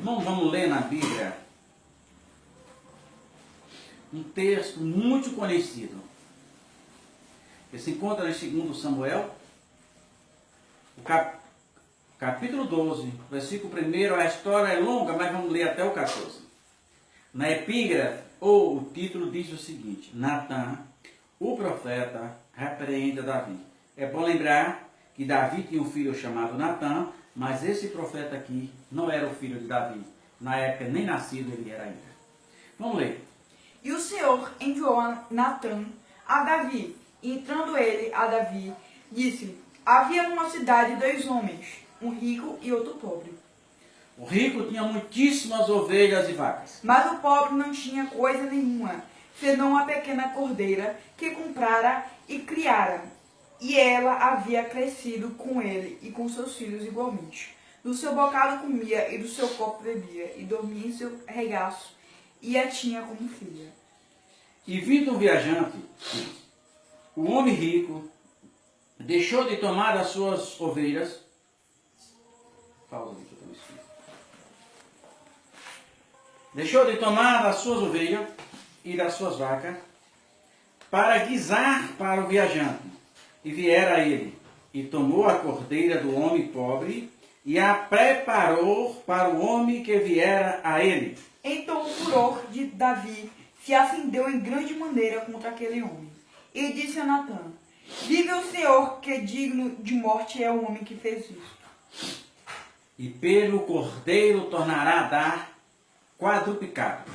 Vamos ler na Bíblia um texto muito conhecido, que se encontra em 2 Samuel, o capítulo 12, versículo 1. A história é longa, mas vamos ler até o 14. Na epígrafe, ou o título diz o seguinte: Natã, o profeta, repreende Davi. É bom lembrar que Davi tinha um filho chamado Natã, mas esse profeta aqui não era o filho de Davi. Na época, nem nascido ele era ainda. Vamos ler. E o Senhor enviou a Natã a Davi. E entrando ele a Davi, disse-lhe: havia numa cidade 2 homens, um rico e outro pobre. O rico tinha muitíssimas ovelhas e vacas. Mas o pobre não tinha coisa nenhuma, senão uma pequena cordeira que comprara e criara. E ela havia crescido com ele e com seus filhos igualmente. Do seu bocado comia e do seu copo bebia, e dormia em seu regaço, e a tinha como filha. E vindo um viajante, o homem rico deixou de tomar das suas ovelhas. Pausa aqui, que eu estou escrito. Deixou de tomar das suas ovelhas e das suas vacas para guisar para o viajante. E viera ele, e tomou a cordeira do homem pobre, e a preparou para o homem que viera a ele. Então o furor de Davi se acendeu em grande maneira contra aquele homem. E disse a Natã: diga ao Senhor que digno de morte é o homem que fez isto. E pelo cordeiro tornará a dar quadruplicado,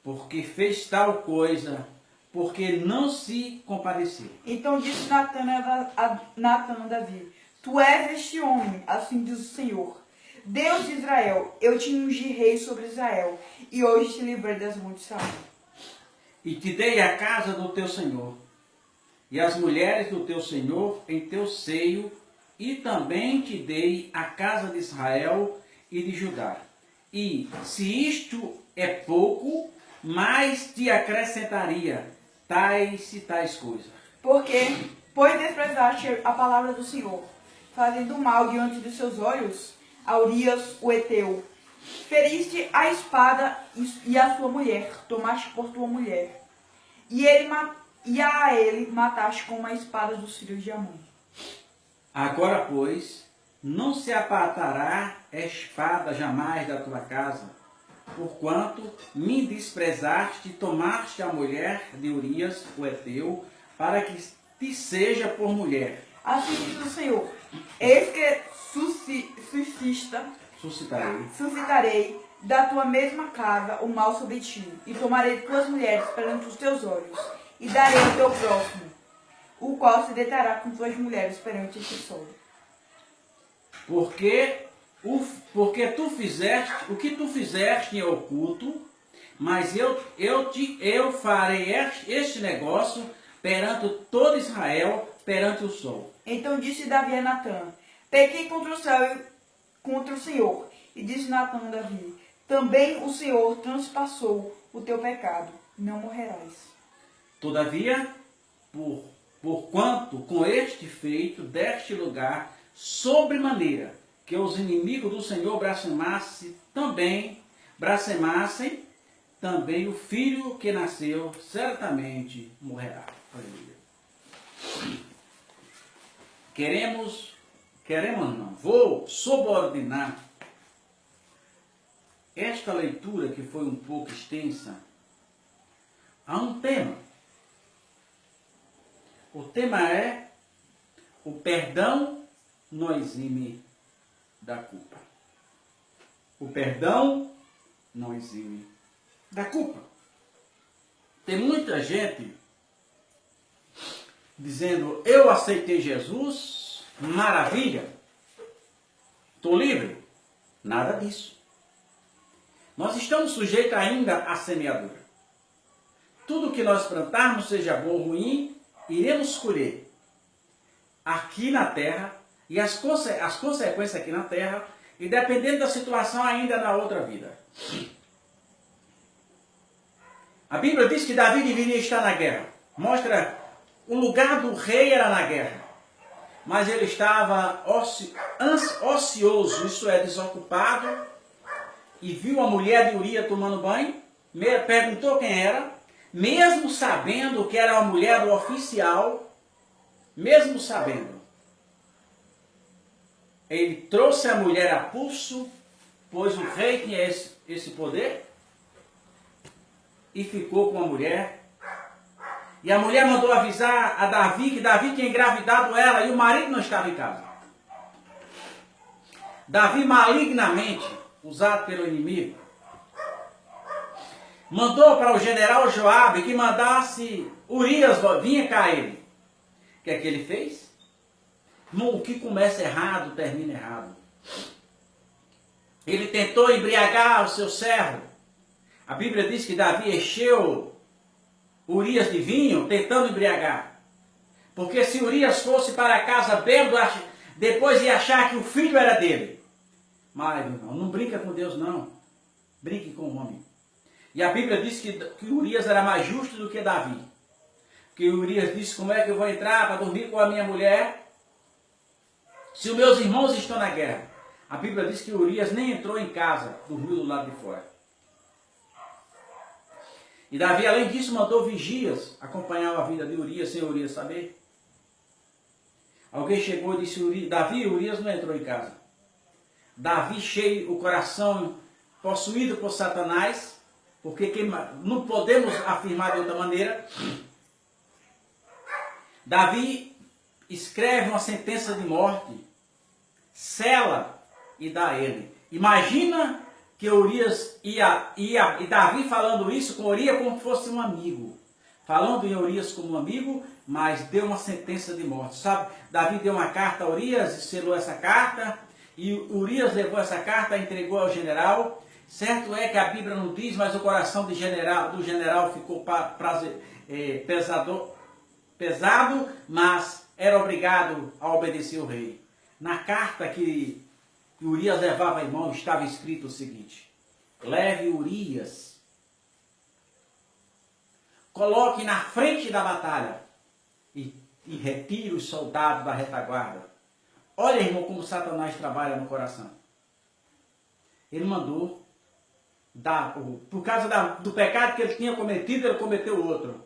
porque fez tal coisa, porque não se compadeceu. Então disse Natã a Davi: tu és este homem, assim diz o Senhor, Deus de Israel. Eu te ungi rei sobre Israel, e hoje te livrei das mãos de Saul. E te dei a casa do teu senhor, e as mulheres do teu senhor em teu seio, e também te dei a casa de Israel e de Judá. E se isto é pouco, mais te acrescentaria tais coisas. Pois desprezaste a palavra do Senhor, fazendo mal diante dos seus olhos a Urias o Heteu. Feriste a espada e a sua mulher, tomaste por tua mulher. E a ele mataste com uma espada dos filhos de Amon. Agora, pois, não se apartará espada jamais da tua casa, porquanto me desprezaste e tomaste a mulher de Urias o Heteu, para que te seja por mulher. Assim diz o Senhor: eis que suscitarei da tua mesma casa o mal sobre ti, e tomarei tuas mulheres perante os teus olhos, e darei ao teu próximo, o qual se deitará com tuas mulheres perante este sol. Porque tu fizeste o que tu fizeste em oculto, mas eu farei este negócio perante todo Israel, perante o sol. Então disse Davi a Natã: pequei contra o céu e contra o Senhor. E disse Natã a Davi: também o Senhor transpassou o teu pecado, não morrerás. Todavia, porquanto com este feito deste lugar sobremaneira, que os inimigos do Senhor blasfemassem também o filho que nasceu certamente morrerá. Aleluia. Vou subordinar esta leitura, que foi um pouco extensa, a um tema. O tema é: o perdão não exime da culpa. O perdão não exime da culpa. Tem muita gente dizendo: eu aceitei Jesus, maravilha, estou livre. Nada disso. Nós estamos sujeitos ainda à semeadura. Tudo que nós plantarmos, seja bom ou ruim, iremos colher aqui na terra, e as consequências aqui na terra, e dependendo da situação ainda na outra vida. A Bíblia diz que Davi deveria estar na guerra. Mostra, o lugar do rei era na guerra. Mas ele estava ocioso, isto é, desocupado, e viu a mulher de Urias tomando banho, perguntou quem era, mesmo sabendo que era a mulher do oficial, mesmo sabendo, ele trouxe a mulher a pulso, pois o rei tinha esse poder, e ficou com a mulher. E a mulher mandou avisar a Davi que Davi tinha engravidado ela e o marido não estava em casa. Davi, malignamente usado pelo inimigo, mandou para o general Joabe que mandasse Urias vinha cá ele. O que é que ele fez? O que começa errado, termina errado. Ele tentou embriagar o seu servo. A Bíblia diz que Davi encheu Urias de vinho, tentando embriagar. Porque se Urias fosse para casa bêbado, depois ia achar que o filho era dele. Mas, irmão, não brinca com Deus, não. Brinque com o homem. E a Bíblia diz que Urias era mais justo do que Davi. Porque Urias disse, como é que eu vou entrar para dormir com a minha mulher se os meus irmãos estão na guerra? A Bíblia diz que Urias nem entrou em casa, dormiu do lado de fora. E Davi, além disso, mandou vigias acompanhar a vida de Urias, sem Urias saber. Alguém chegou e disse, Davi, Urias não entrou em casa. Davi, cheio o coração, possuído por Satanás, porque não podemos afirmar de outra maneira. Davi escreve uma sentença de morte, sela e dá a ele. Imagina que Urias e Davi falando isso com Urias como se fosse um amigo. Falando em Urias como um amigo, mas deu uma sentença de morte. Sabe, Davi deu uma carta a Urias, selou essa carta, e Urias levou essa carta, entregou ao general. Certo é que a Bíblia não diz, mas o coração do general ficou pesado, mas era obrigado a obedecer o rei. Na carta que Urias levava em mão estava escrito o seguinte: leve Urias, coloque na frente da batalha e retire os soldados da retaguarda. Olha, irmão, como Satanás trabalha no coração. Ele mandou, por causa do pecado que ele tinha cometido, ele cometeu outro.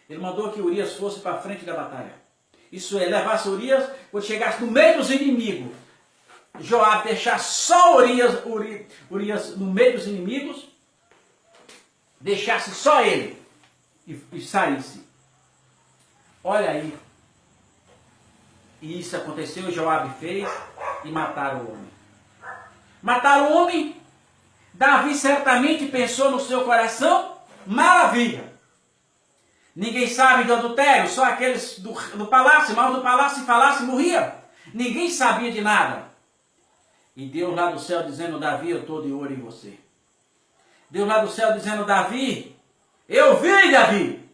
Ele mandou que Urias fosse para a frente da batalha. Isso é, levasse Urias, quando chegasse no meio dos inimigos, Joabe deixasse só Urias no meio dos inimigos, deixasse só ele e saísse. Olha aí. E isso aconteceu, Joabe fez e mataram o homem. Mataram o homem. Davi certamente pensou no seu coração, maravilha. Ninguém sabe do adultério, só aqueles do palácio, mas do palácio falasse morria. Ninguém sabia de nada. E Deus lá do céu dizendo, Davi, eu estou de olho em você. Deus lá do céu dizendo, Davi, eu vi, Davi,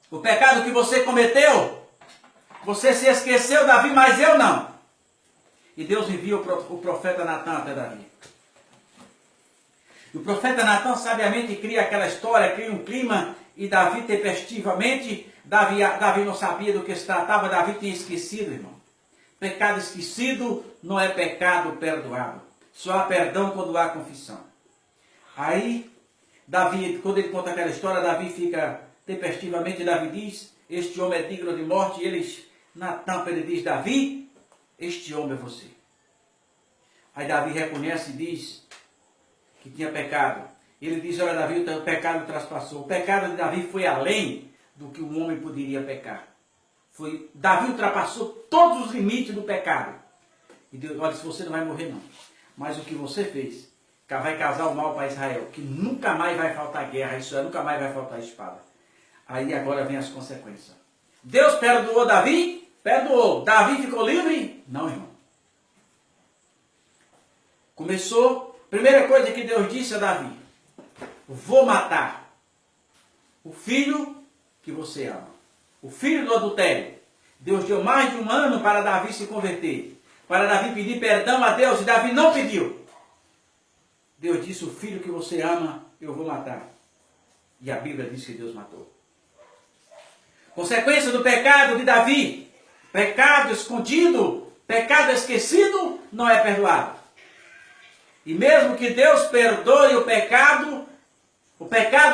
o pecado que você cometeu. Você se esqueceu, Davi, mas eu não. E Deus envia o profeta Natan até Davi. E o profeta Natan sabiamente cria aquela história, cria um clima, e Davi tempestivamente, Davi não sabia do que se tratava, Davi tinha esquecido, irmão. Pecado esquecido não é pecado perdoado. Só há perdão quando há confissão. Aí, Davi, quando ele conta aquela história, Davi fica tempestivamente, Davi diz, este homem é digno de morte, e Natan, ele diz, Davi, este homem é você. Aí Davi reconhece e diz que tinha pecado. Ele diz, olha Davi, o pecado traspassou. O pecado de Davi foi além do que um homem poderia pecar. Davi ultrapassou todos os limites do pecado. E Deus, olha, se você não vai morrer não. Mas o que você fez, vai causar o mal para Israel, que nunca mais vai faltar guerra, isso é, nunca mais vai faltar espada. Aí agora vem as consequências. Deus perdoou Davi? Perdoou. Davi ficou livre? Não, irmão. Começou, primeira coisa que Deus disse a Davi, vou matar o filho que você ama. O filho do adultério. Deus deu mais de 1 ano para Davi se converter. Para Davi pedir perdão a Deus. E Davi não pediu. Deus disse, o filho que você ama, eu vou matar. E a Bíblia diz que Deus matou. Consequência do pecado de Davi. Pecado escondido, pecado esquecido, não é perdoado. E mesmo que Deus perdoe o pecado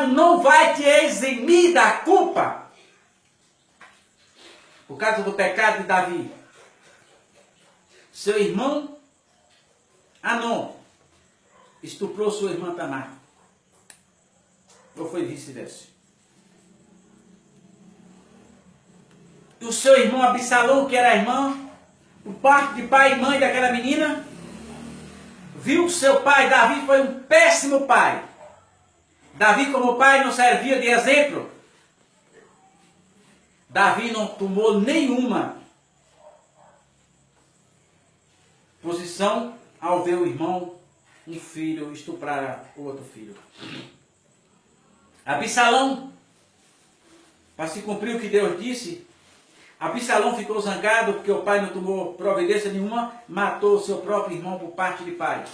não vai te eximir da culpa. Por causa do pecado de Davi. Seu irmão Anon estuprou sua irmã Tamar. Ou foi vice-versa? E o seu irmão Absalão, que era irmão, por parte de pai e mãe daquela menina, viu que seu pai Davi foi um péssimo pai. Davi, como pai, não servia de exemplo. Davi não tomou nenhuma posição ao ver o irmão, um filho, estuprar o outro filho. Absalão, para se cumprir o que Deus disse, Absalão ficou zangado porque o pai não tomou providência nenhuma, matou seu próprio irmão por parte de pai.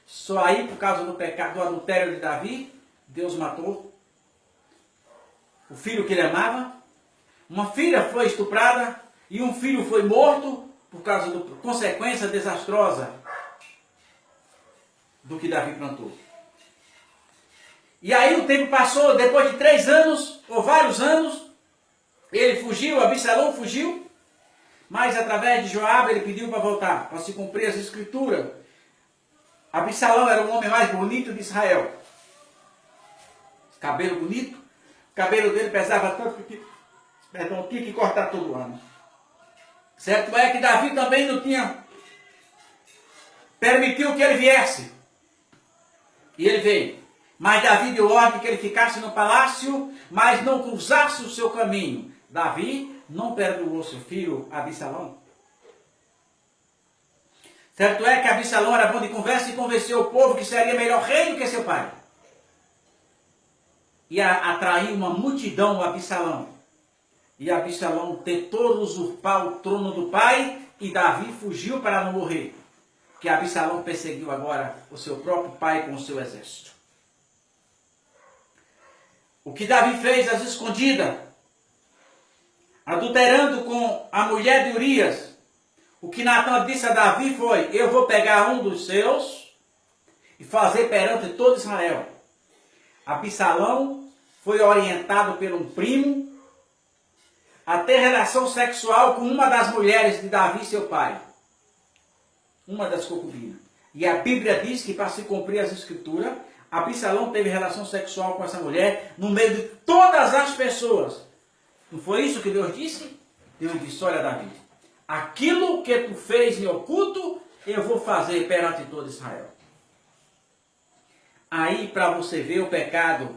Só aí, por causa do pecado, do adultério de Davi, Deus matou o filho que ele amava. Uma filha foi estuprada e um filho foi morto por causa da consequência desastrosa do que Davi plantou. E aí o tempo passou, depois de 3 anos, ou vários anos, ele fugiu, Absalão fugiu, mas através de Joabe ele pediu para voltar, para se cumprir as escrituras. Absalão era o homem mais bonito de Israel. Cabelo bonito, o cabelo dele pesava tanto que tinha que cortar todo ano. Certo é que Davi também não tinha permitiu que ele viesse. E ele veio. Mas Davi deu ordem que ele ficasse no palácio, mas não cruzasse o seu caminho. Davi não perdoou seu filho Absalão. Certo é que Absalão era bom de conversa e convenceu o povo que seria melhor rei do que seu pai. E atraiu uma multidão a Absalão. E Absalão tentou usurpar o trono do pai e Davi fugiu para não morrer. Porque Absalão perseguiu agora o seu próprio pai com o seu exército. O que Davi fez às escondidas, adulterando com a mulher de Urias, o que Natan disse a Davi foi: eu vou pegar um dos seus e fazer perante todo Israel. Absalão foi orientado por um primo a ter relação sexual com uma das mulheres de Davi, seu pai. Uma das concubinas. E a Bíblia diz que para se cumprir as escrituras, Absalão teve relação sexual com essa mulher no meio de todas as pessoas. Não foi isso que Deus disse? Deus disse: olha, Davi, aquilo que tu fez em oculto, eu vou fazer perante todo Israel. Aí, para você ver o pecado,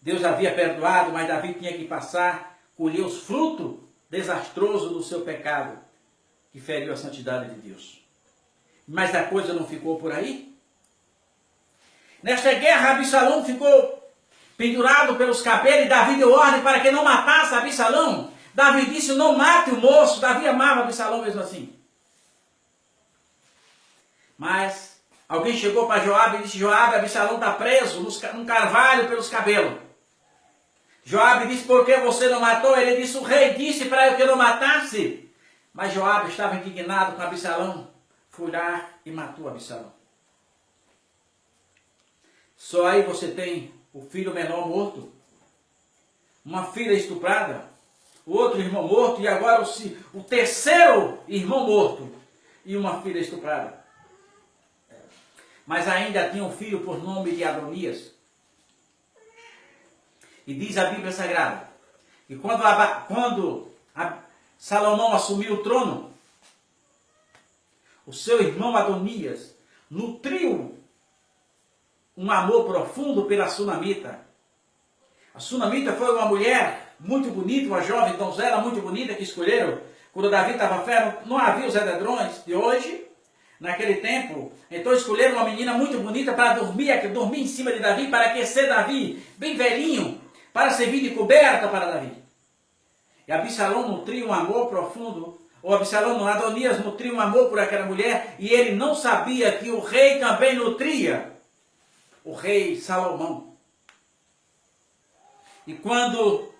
Deus havia perdoado, mas Davi tinha que colher os frutos desastrosos do seu pecado, que feriu a santidade de Deus. Mas a coisa não ficou por aí. Nesta guerra, Absalão ficou pendurado pelos cabelos e Davi deu ordem para que não matasse Absalão. Davi disse: não mate o moço. Davi amava Absalão mesmo assim. Mas alguém chegou para Joabe e disse: Joabe, Absalão está preso num carvalho pelos cabelos. Joabe disse: por que você não matou? Ele disse: o rei disse para eu que eu não matasse. Mas Joabe estava indignado com Absalão. Foi lá e matou Absalão. Só aí você tem o filho menor morto, uma filha estuprada, o outro irmão morto e agora o terceiro irmão morto e uma filha estuprada. Mas ainda tinha um filho por nome de Adonias. E diz a Bíblia Sagrada que quando Salomão assumiu o trono, o seu irmão Adonias nutriu um amor profundo pela Sunamita. A Sunamita foi uma mulher muito bonita, uma jovem donzela muito bonita que escolheram quando Davi estava ferro. Não havia os edredões de hoje, naquele tempo. Então escolheram uma menina muito bonita para dormir em cima de Davi, para aquecer Davi, bem velhinho, para servir de coberta para Davi. E Absalão nutria um amor profundo, ou Adonias nutria um amor por aquela mulher, e ele não sabia que o rei também nutria o rei Salomão. E quando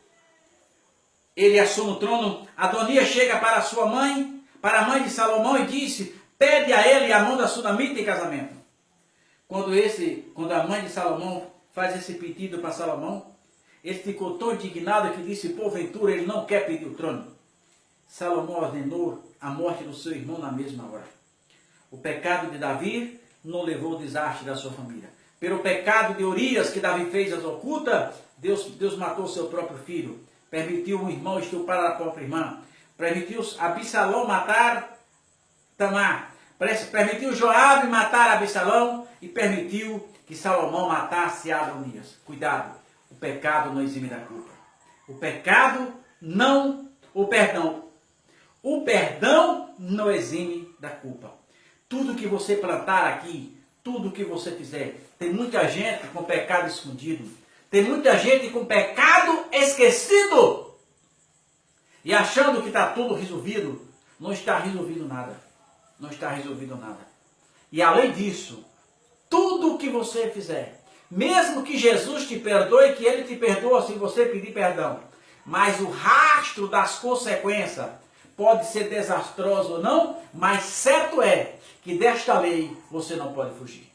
ele assume o trono, Adonias chega para sua mãe, para a mãe de Salomão, e disse: pede a ele a mão da sunamita em casamento. Quando a mãe de Salomão faz esse pedido para Salomão, ele ficou tão indignado que disse, porventura ele não quer pedir o trono. Salomão ordenou a morte do seu irmão na mesma hora. O pecado de Davi não levou ao desastre da sua família. Pelo pecado de Urias, que Davi fez as ocultas, Deus matou seu próprio filho. Permitiu um irmão estuprar a própria irmã. Permitiu Absalão matar Tamar. Permitiu Joabe matar Absalão. E permitiu que Salomão matasse Adonias. Cuidado, o pecado não exime da culpa. O perdão não exime da culpa. Tudo que você plantar aqui, tudo que você fizer, tem muita gente com pecado escondido, tem muita gente com pecado esquecido, e achando que está tudo resolvido. Não está resolvido nada, não está resolvido nada. E além disso, tudo que você fizer, mesmo que Jesus te perdoe, que Ele te perdoa se você pedir perdão, mas o rastro das consequências pode ser desastroso ou não, mas certo é que desta lei você não pode fugir.